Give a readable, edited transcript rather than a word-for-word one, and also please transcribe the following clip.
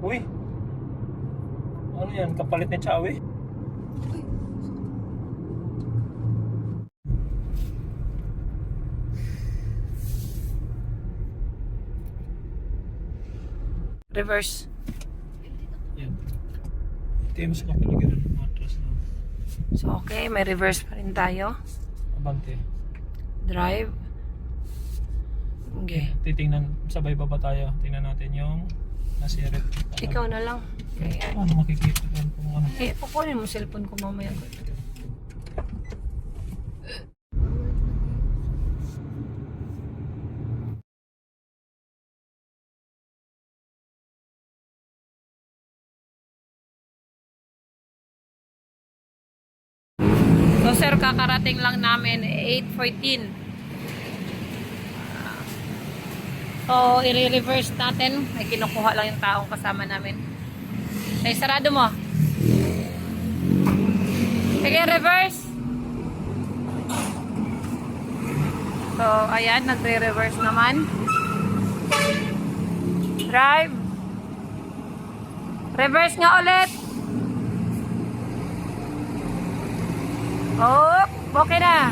Uy! Ano yan? Kapalit ni Chawi? Reverse. Yan. Ito yung sa kapaligiran ng matras na. So, okay. May reverse pa rin tayo. Abante. Drive. Okay. Titingnan, sabay pa ba tayo? Tingnan natin yung nasirit. Ikaw na lang. Ayan. Ano makikita yan kung ano? Eh, kukunin mo cellphone ko mamaya. So, sir, kakarating lang namin 8:14. So, i-reverse natin. May kinukuha lang yung taong kasama namin. Ay, sarado mo. Sige, reverse. So, ayan, nagre-reverse naman. Drive. Reverse nga ulit. Oh, okay na.